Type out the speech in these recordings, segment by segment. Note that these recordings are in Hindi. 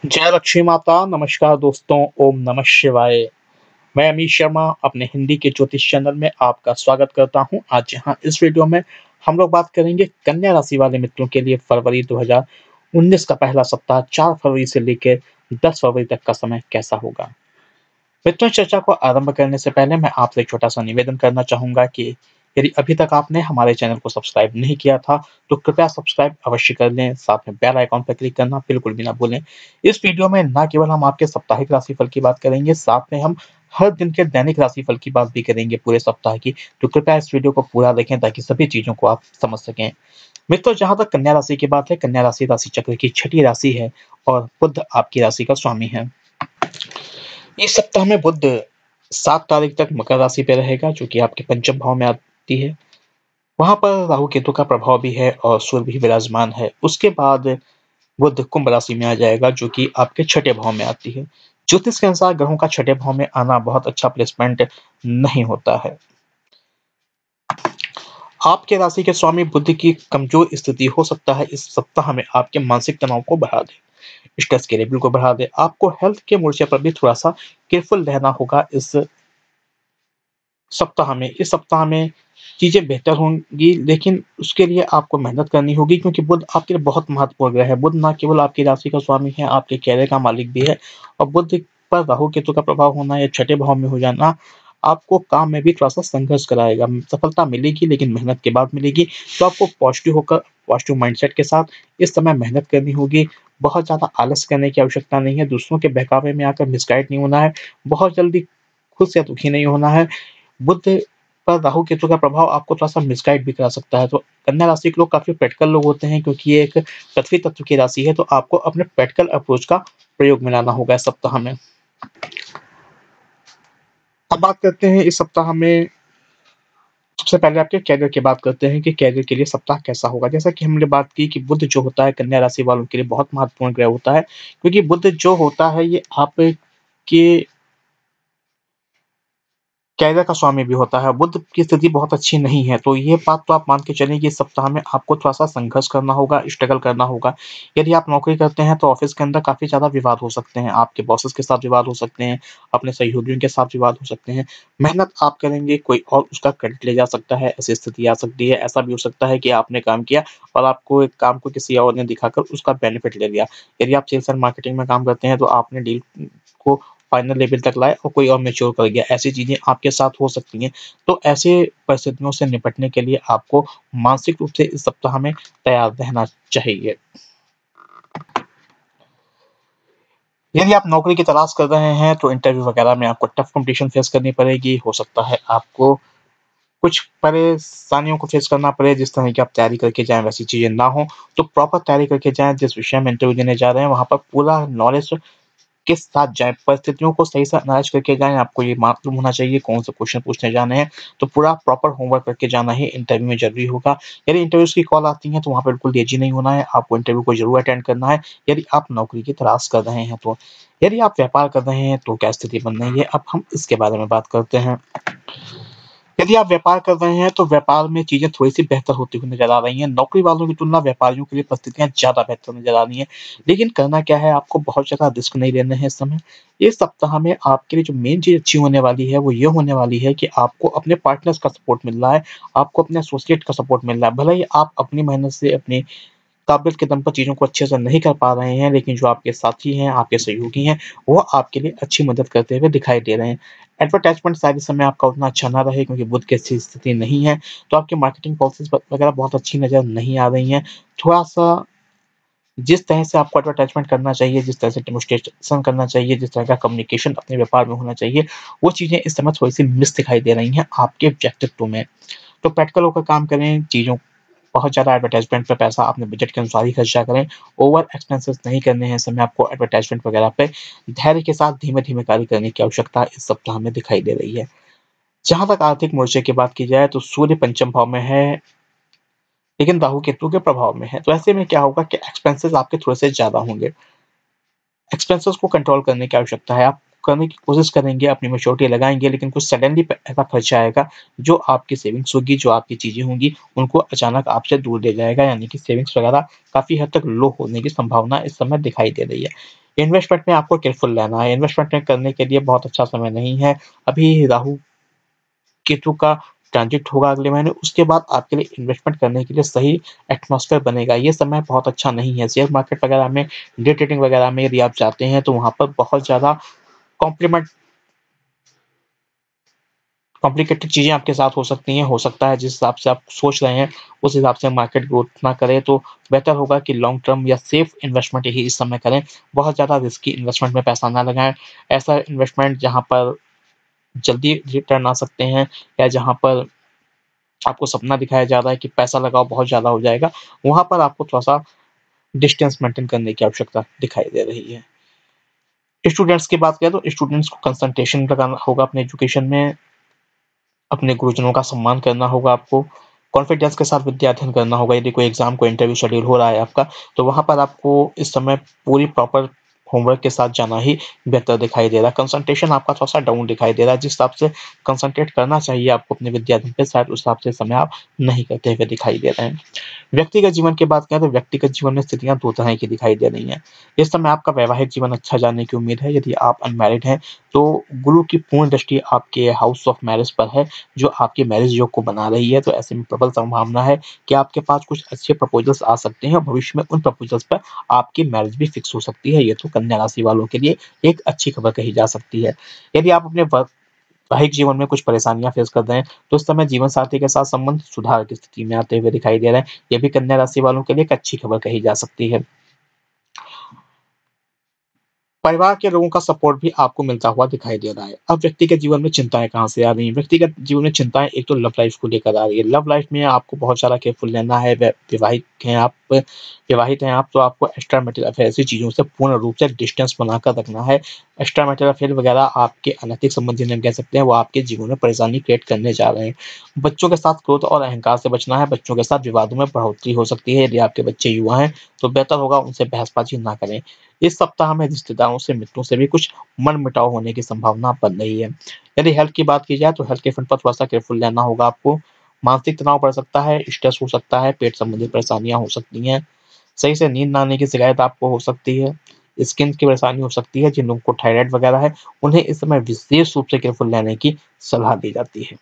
जय लक्ष्मी माता, नमस्कार दोस्तों, ओम नमः शिवाय। मैं अमित शर्मा अपने हिंदी के ज्योतिष चैनल में आपका स्वागत करता हूं। आज यहाँ इस वीडियो में हम लोग बात करेंगे कन्या राशि वाले मित्रों के लिए फरवरी 2019 का पहला सप्ताह 4 फरवरी से लेकर 10 फरवरी तक का समय कैसा होगा। मित्रों, चर्चा को आरंभ करने से पहले मैं आपसे एक छोटा सा निवेदन करना चाहूंगा कि यदि अभी तक आपने हमारे चैनल को सब्सक्राइब नहीं किया था तो कृपया सब्सक्राइब अवश्य कर लें। साथ में बेल आइकॉन पर क्लिक करना बिल्कुल भी ना भूलें। इस वीडियो में न केवल हम आपके साप्ताहिक राशिफल की बात करेंगे, साथ में हम हर दिन के दैनिक राशिफल की बात भी करेंगे पूरे सप्ताह की। तो कृपया इस वीडियो को पूरा देखें ताकि सभी चीजों को आप समझ सकें। मित्रों, जहां तक कन्या राशि की बात है, कन्या राशि राशि चक्र की छठी राशि है और बुध आपकी राशि का स्वामी है। इस सप्ताह में बुध 7 तारीख तक मकर राशि पे रहेगा, जो कि आपके पंचम भाव में आती है। वहां पर राहु केतु का प्रभाव भी है और सूर्य भी विराजमान है। उसके बाद बुध कुंभ राशि में आ जाएगा, जो कि आपके छठे भाव में आती है। ज्योतिष के अनुसार ग्रहों का छठे भाव में आना बहुत अच्छा प्लेसमेंट नहीं होता है। आपके राशि के स्वामी बुध की कमजोर स्थिति हो सकता है इस सप्ताह में आपके मानसिक तनाव को बढ़ा दे, स्ट्रेस के लेवल को बढ़ा दे। आपको हेल्थ के मोर्चे पर भी थोड़ा सा केयरफुल रहना होगा इस सप्ताह में। इस सप्ताह में चीजें बेहतर होंगी, लेकिन उसके लिए आपको मेहनत करनी होगी, क्योंकि बुध आपके लिए बहुत महत्वपूर्ण ग्रह है। बुध ना केवल आपकी राशि का स्वामी है, आपके कैरियर का मालिक भी है। और बुध पर राहु केतु का प्रभाव होना या छठे भाव में हो जाना आपको काम में भी थोड़ा सा संघर्ष कराएगा। सफलता मिलेगी, लेकिन मेहनत के बाद मिलेगी। तो आपको पॉजिटिव होकर, पॉजिटिव माइंडसेट के साथ इस समय मेहनत करनी होगी। बहुत ज्यादा आलस करने की आवश्यकता नहीं है, दूसरों के बहकावे में आकर मिसगाइड नहीं होना है, बहुत जल्दी खुद से दुखी नहीं होना है। बुध पर राहु केतु का प्रभाव आपको थोड़ा-सा मिसगाइड भी करा सकता है। तो कन्या राशि के लोग काफ़ी प्रैक्टिकल लोग होते हैं, क्योंकि ये एक पृथ्वी तत्व की राशि है, तो आपको अपने प्रैक्टिकल अप्रोच का प्रयोग में लाना होगा इस सप्ताह में। अब बात करते हैं इस सप्ताह में, सबसे पहले आपके कैरियर की बात करते हैं कि कैरियर के लिए सप्ताह कैसा होगा। जैसा कि हमने बात की कि बुध जो होता है कन्या राशि वालों के लिए बहुत महत्वपूर्ण ग्रह होता है, क्योंकि बुध जो होता है ये आपके कैरियर का स्वामी भी होता है। बुध की स्थिति बहुत अच्छी नहीं है, तो ये बात तो आप मान के चलें कि इस सप्ताह में आपको थोड़ा-सा संघर्ष करना होगा, स्ट्रगल करना होगा। यदि आप नौकरी करते हैं तो ऑफ़िस के अंदर काफ़ी ज़्यादा विवाद हो सकते हैं, आपके बॉसेस के साथ विवाद हो सकते हैं, अपने सहयोगियों के साथ विवाद हो सकते हैं। मेहनत आप करेंगे, कोई और उसका क्रेडिट ले जा सकता है, ऐसी स्थिति आ सकती है। ऐसा भी हो सकता है कि आपने काम किया और आपको एक काम को किसी और ने दिखाकर उसका बेनिफिट ले लिया। यदि आप सेल्स एंड मार्केटिंग में काम करते हैं तो आपने डील को फाइनल लेवल तक लाए और कोई और मैच्योर कर गया, ऐसी चीज़ें आपके साथ हो सकती हैं। तो ऐसे परिस्थितियों से निपटने के लिए आपको मानसिक रूप से इस सप्ताह में तैयार रहना चाहिए। यदि आप नौकरी की तलाश कर रहे हैं तो इंटरव्यू वगैरह में आपको टफ कॉम्पिटिशन फेस करनी पड़ेगी। हो सकता है आपको कुछ परेशानियों को फेस करना पड़े, जिस तरह की आप तैयारी करके जाएँ वैसी चीज़ें ना हो। तो प्रॉपर तैयारी करके जाएँ, जिस विषय में इंटरव्यू देने जा रहे हैं वहाँ पर पूरा नॉलेज के साथ जाएँ, परिस्थितियों को सही से एनालाइज़ करके जाएँ। आपको ये मालूम होना चाहिए कौन से क्वेश्चन पूछने जाने हैं, तो पूरा प्रॉपर होमवर्क करके जाना ही इंटरव्यू में ज़रूरी होगा। यदि इंटरव्यूज़ की कॉल आती है तो वहाँ पे बिल्कुल लेज़ी नहीं होना है, आपको इंटरव्यू को ज़रूर अटेंड करना है, यदि आप नौकरी की तलाश कर रहे हैं तो। यदि आप व्यापार कर रहे हैं तो क्या स्थिति बन रही है, अब हम इसके बारे में बात करते हैं। यदि आप व्यापार कर रहे हैं तो व्यापार में चीज़ें थोड़ी-सी बेहतर होती हुई नज़र आ रही हैं। नौकरी वालों की तुलना व्यापारियों के लिए परिस्थितियाँ ज़्यादा बेहतर नज़र आ रही हैं। लेकिन करना क्या है, आपको बहुत ज़्यादा रिस्क नहीं लेने हैं इस समय। इस सप्ताह में आपके लिए जो मेन चीज़ अच्छी होने वाली है, वो ये होने वाली है कि आपको अपने पार्टनर्स का सपोर्ट मिल रहा है, आपको अपने एसोसिएट का सपोर्ट मिल रहा है। भले ही आप अपनी मेहनत से, अपनी काबिलियत के दम पर चीज़ों को अच्छे से नहीं कर पा रहे हैं, लेकिन जो आपके साथी हैं, आपके सहयोगी हैं, वो आपके लिए अच्छी मदद करते हुए दिखाई दे रहे हैं। एडवर्टाइज़मेंट शायद इस समय आपका उतना अच्छा ना रहे, क्योंकि बुध की अच्छी स्थिति नहीं है, तो आपकी मार्केटिंग पॉलिसीज़ वगैरह बहुत अच्छी नज़र नहीं आ रही हैं। थोड़ा-सा जिस तरह से आपको एडवर्टाइज़मेंट करना चाहिए, जिस तरह से डेमोंस्ट्रेशन करना चाहिए, जिस तरह का कम्युनिकेशन अपने व्यापार में होना चाहिए, वो चीज़ें इस समय थोड़ी-सी मिस दिखाई दे रही हैं आपके व्यक्तित्व में। तो प्रैक्टिकल होकर काम करें, चीज़ों बहुत ज़्यादा एडवर्टाइज़मेंट पे पैसा अपने बजट के अनुसार ही खर्चा करें। ओवर एक्सपेंसेस नहीं करने हैं इस समय आपको एडवर्टाइज़मेंट वगैरह पे। धैर्य के साथ धीमे-धीमे कार्य करने की आवश्यकता इस सप्ताह में दिखाई दे रही है। जहाँ तक आर्थिक मोर्चे की बात की जाए तो सूर्य पंचम भाव में है, लेकिन राहु केतु के प्रभाव में है। तो ऐसे में क्या होगा कि एक्सपेंसेस आपके थोड़े-से ज़्यादा होंगे। एक्सपेंसेस को कंट्रोल करने की आवश्यकता है। आप करने की कोशिश करेंगे, अपनी मैच्योरिटी लगाएँगे, लेकिन कुछ सडनली प ऐसा खर्चा आएगा, जो आपकी सेविंग्स होगी, जो आपकी चीज़ें होंगी, उनको अचानक आपसे दूर ले जाएगा, यानी कि सेविंग्स वगैरह काफ़ी हद तक लो होने की संभावना इस समय दिखाई दे रही है। इन्वेस्टमेंट में आपको केयरफुल रहना है, इन्वेस्टमेंट में करने के लिए बहुत अच्छा समय नहीं है। अभी राहु केतु का ट्रांजिट होगा अगले महीने, उसके बाद आपके लिए इन्वेस्टमेंट करने के लिए सही एटमॉस्फेयर बनेगा। ये समय बहुत अच्छा नहीं है। शेयर मार्केट वगैरह में, डे ट्रेडिंग वगैरह में यदि आप जाते हैं तो वहाँ पर बहुत ज़्यादा कॉम्प्लीमेंट कॉम्प्लिकेटेड चीज़ें आपके साथ हो सकती हैं। हो सकता है जिस हिसाब से आप सोच रहे हैं, उस हिसाब से मार्केट ग्रोथ ना करे, तो बेहतर होगा कि लॉन्ग टर्म या सेफ इन्वेस्टमेंट ही इस समय करें। बहुत ज़्यादा रिस्की इन्वेस्टमेंट में पैसा ना लगाएँ। ऐसा इन्वेस्टमेंट जहाँ पर जल्दी रिटर्न आ सकते हैं या जहाँ पर आपको सपना दिखाया जा रहा है कि पैसा लगाओ बहुत ज़्यादा हो जाएगा, वहाँ पर आपको थोड़ा-सा डिस्टेंस मेंटेन करने की आवश्यकता दिखाई दे रही है। स्टूडेंट्स की बात करें तो स्टूडेंट्स को कंसंट्रेशन लगाना होगा अपने एजुकेशन में, अपने गुरुजनों का सम्मान करना होगा आपको, कॉन्फिडेंस के साथ विद्या अध्ययन करना होगा। यदि कोई एग्ज़ाम, कोई इंटरव्यू शेड्यूल हो रहा है आपका, तो वहाँ पर आपको इस समय पूरी प्रॉपर होमवर्क के साथ जाना ही बेहतर दिखाई दे रहा है। कंसंट्रेशन आपका थोड़ा-सा डाउन दिखाई दे रहा है। जिस हिसाब से कंसंट्रेट करना चाहिए आपको अपने विद्या अध्ययन पे, शायद उस हिसाब से समय आप नहीं करते हुए दिखाई दे रहे हैं। व्यक्तिगत जीवन की बात करें तो व्यक्तिगत जीवन में स्थितियाँ 2 तरह की दिखाई दे रही हैं। इस समय आपका वैवाहिक जीवन अच्छा जाने की उम्मीद है। यदि आप अनमैरिड हैं, तो गुरु की पूर्ण दृष्टि आपके हाउस ऑफ मैरिज पर है, जो आपके मैरिज योग को बना रही है। तो ऐसे में प्रबल संभावना है कि आपके पास कुछ अच्छे प्रपोज़ल्स आ सकते हैं और भविष्य में उन प्रपोज़ल्स पर आपकी मैरिज भी फिक्स हो सकती है। ये तो कन्या राशि वालों के लिए एक अच्छी खबर कही जा सकती है। यदि आप अपने वैवाहिक जीवन में कुछ परेशानियाँ फेस कर रहे हैं, तो उस समय जीवन साथी के साथ संबंध सुधार की स्थिति में आते हुए दिखाई दे रहे हैं। ये भी कन्या राशि वालों के लिए एक अच्छी खबर कही जा सकती है। परिवार के लोगों का सपोर्ट भी आपको मिलता हुआ दिखाई दे रहा है। अब व्यक्तिगत जीवन में चिंताएँ कहाँ से आ रही हैं? व्यक्तिगत जीवन में चिंताएँ एक तो लव लाइफ़ को लेकर आ रही है। लव लाइफ़ में आपको बहुत ज़्यादा केयरफुल रहना है। विवाहित हैं आप तो आपको एक्स्ट्रा मैरिटल अफ़ेयर ऐसी चीज़ों से पूर्ण रूप से डिस्टेंस बनाकर रखना है। एक्स्ट्रा मैरिटल अफ़ेयर वगैरह आपके अनैतिक संबंध जिन्हें हम कह सकते हैं, वो आपके जीवन में परेशानी क्रिएट करने जा रहे हैं। बच्चों के साथ क्रोध और अहंकार से बचना है। बच्चों के साथ विवादों में बढ़ोतरी हो सकती है। यदि आपके बच्चे युवा हैं, तो बेहतर होगा उनसे बहसबाजी ना करें। इस सप्ताह में रिश्तेदारों से, मित्रों से भी कुछ मनमुटाव होने की संभावना बन रही है। यदि हेल्थ की बात की जाए तो हेल्थ के फ्रंट पर थोड़ा-सा केयरफुल रहना होगा आपको। मानसिक तनाव बढ़ सकता है, स्ट्रेस हो सकता है, पेट संबंधी परेशानियाँ हो सकती हैं, सही से नींद ना आने की शिकायत आपको हो सकती है, स्किन की परेशानी हो सकती है। जिन लोगों को थायराइड वगैरह है, उन्हें इस समय विशेष रूप से केयरफुल रहने की सलाह दी जाती है।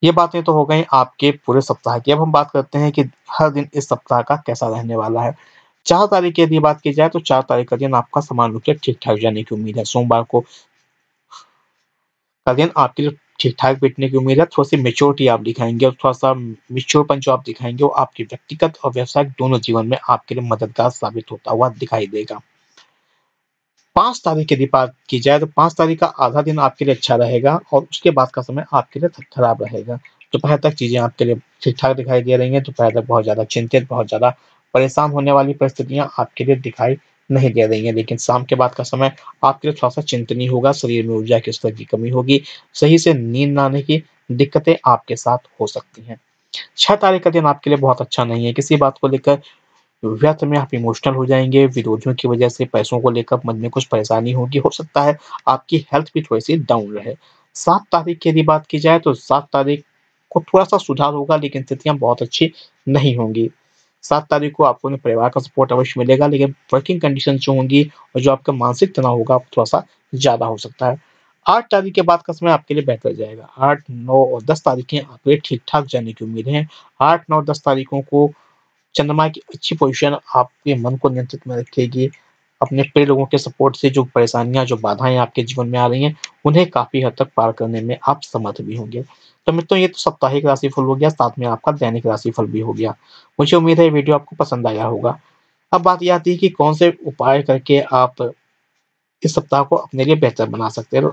ये बातें तो हो गई आपके पूरे सप्ताह की। अब हम बात करते हैं कि हर दिन इस सप्ताह का कैसा रहने वाला है। 4 तारीख की यदि बात की जाए तो 4 तारीख का दिन आपका समान रूप से ठीक-ठाक जाने की उम्मीद है। सोमवार का दिन आपके लिए ठीक-ठाक बीतने की उम्मीद है। थोड़ी-सी मैच्योरिटी आप दिखाएँगे और थोड़ा-सा मैच्योरपन जो आप दिखाएँगे, वो आपके व्यक्तिगत और व्यावसायिक दोनों जीवन में आपके लिए मददगार साबित होता हुआ दिखाई देगा। 5 तारीख की यदि बात की जाए तो 5 तारीख का आधा दिन आपके लिए अच्छा रहेगा और उसके बाद का समय आपके लिए खराब रहेगा। दोपहर तक चीज़ें आपके लिए ठीक-ठाक दिखाई दे रही हैं, दोपहर तक बहुत ज़्यादा चिंतित, बहुत ज़्यादा परेशान होने वाली परिस्थितियाँ आपके लिए दिखाई नहीं दे रही हैं। लेकिन शाम के बाद का समय आपके लिए थोड़ा-सा चिंतनीय होगा, शरीर में ऊर्जा के स्तर की कमी होगी, सही से नींद ना आने की दिक्कतें आपके साथ हो सकती हैं। 6 तारीख का दिन आपके लिए बहुत अच्छा नहीं है, किसी बात को लेकर व्यर्थ में आप इमोशनल हो जाएँगे, विरोधियों की वजह से पैसों को लेकर मन में कुछ परेशानी होगी, हो सकता है आपकी हेल्थ भी थोड़ी-सी डाउन रहे। 7 तारीख की यदि बात की जाए तो 7 तारीख को थोड़ा-सा सुधार होगा लेकिन स्थितियाँ बहुत अच्छी नहीं होंगी। 7 तारीख को आपको अपने परिवार का सपोर्ट अवश्य मिलेगा लेकिन वर्किंग कंडीशंस जो होंगी और जो आपका मानसिक तनाव होगा, थोड़ा-सा ज़्यादा हो सकता है। 8 तारीख के बाद का समय आपके लिए बेहतर जाएगा। 8, 9 और 10 तारीखें आपके लिए ठीक-ठाक जाने की उम्मीद है। 8, 9, 10 तारीखों को चंद्रमा की अच्छी पोज़ीशन आपके मन को नियंत्रित में रखेगी। अपने प्रिय लोगों के सपोर्ट से जो परेशानियाँ, जो बाधाएँ आपके जीवन में आ रही हैं, उन्हें काफ़ी हद तक पार करने में आप समर्थ भी होंगे। तो मित्रों, ये तो साप्ताहिक राशिफल हो गया, साथ में आपका दैनिक राशिफल भी हो गया। मुझे उम्मीद है ये वीडियो आपको पसंद आया होगा। अब बात ये आती है कि कौन से उपाय करके आप इस सप्ताह को अपने लिए बेहतर बना सकते हैं।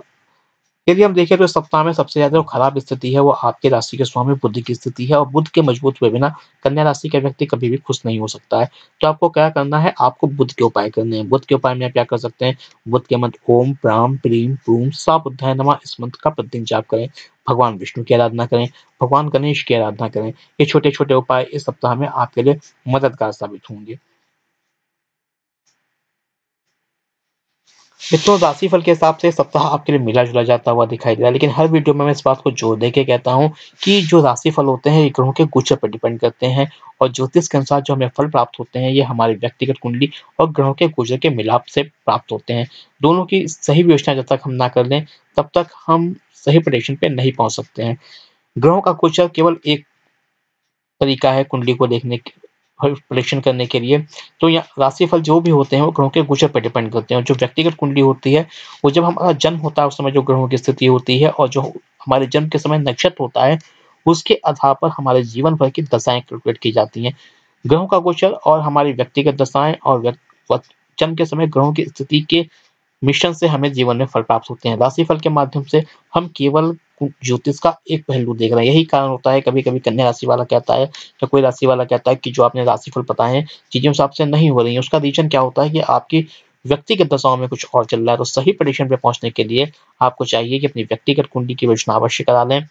यदि हम देखें तो इस सप्ताह में सबसे ज़्यादा जो खराब स्थिति है वो आपकी राशि के स्वामी बुध की स्थिति है और बुध के मजबूत हुए बिना कन्या राशि का व्यक्ति कभी भी खुश नहीं हो सकता है। तो आपको क्या करना है, आपको बुध के उपाय करने हैं। बुध के उपाय में आप क्या कर सकते हैं, बुध के मंत्र ओम प्राम प्रीम प्रूम सा बुद्धाय नमः, इस मंत्र का प्रतिदिन जाप करें। भगवान विष्णु की आराधना करें, भगवान गणेश की आराधना करें। ये छोटे-छोटे उपाय इस सप्ताह में आपके लिए मददगार साबित होंगे। मित्रों, राशिफल के हिसाब से सप्ताह आपके लिए मिला-जुला जाता हुआ दिखाई दे रहा है, लेकिन हर वीडियो में मैं इस बात को जोर देके कहता हूँ कि जो राशिफल होते हैं, ये ग्रहों के गोचर पर डिपेंड करते हैं और ज्योतिष के अनुसार जो हमें फल प्राप्त होते हैं, ये हमारी व्यक्तिगत कुंडली और ग्रहों के गोचर के मिलाप से प्राप्त होते हैं। दोनों की सही विवेचना जब तक हम ना कर लें, तब तक हम सही प्रेडिक्शन पे नहीं पहुँच सकते हैं। ग्रहों का गोचर केवल एक तरीका है कुंडली को देखने की और प्रेडिक्शन करने के लिए। तो या राशिफल जो भी होते हैं वो ग्रहों के गोचर पे डिपेंड करते हैं और जो व्यक्तिगत कुंडली होती है, वो जब हमारा जन्म होता है उस समय जो ग्रहों की स्थिति होती है और जो हमारे जन्म के समय नक्षत्र होता है, उसके आधार पर हमारे जीवन भर की दशाएँ कैलकुलेट की जाती हैं। ग्रहों का गोचर और हमारी व्यक्तिगत दशाएँ और जन्म के समय ग्रहों की स्थिति के मिशन से हमें जीवन में फल प्राप्त होते हैं। राशिफल के माध्यम से हम केवल ज्योतिष का एक पहलू देख रहे हैं। यही कारण होता है कभी-कभी कन्या राशि वाला कहता है या कोई राशि वाला कहता है कि जो आपने राशिफल बताए हैं, चीज़ें उस हिसाब से नहीं हो रही हैं। उसका रीज़न क्या होता है कि आपकी व्यक्तिगत दशाओं में कुछ और चल रहा है। तो सही प्रेडिक्शन पे पहुँचने के लिए आपको चाहिए कि अपनी व्यक्तिगत कुंडली की विवेचना अवश्य करा लें।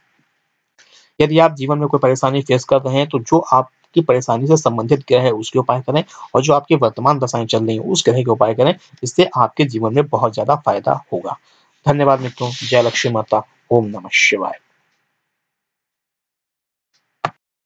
यदि आप जीवन में कोई परेशानी फेस कर रहे हैं, तो जो आपकी परेशानी से संबंधित ग्रह है, उसके उपाय करें और जो आपकी वर्तमान दशाएँ चल रही हैं, उस ग्रह के उपाय करें। इससे आपके जीवन में बहुत ज़्यादा फ़ायदा होगा। धन्यवाद मित्रों। जय लक्ष्मी माता। ओम नमः शिवाय।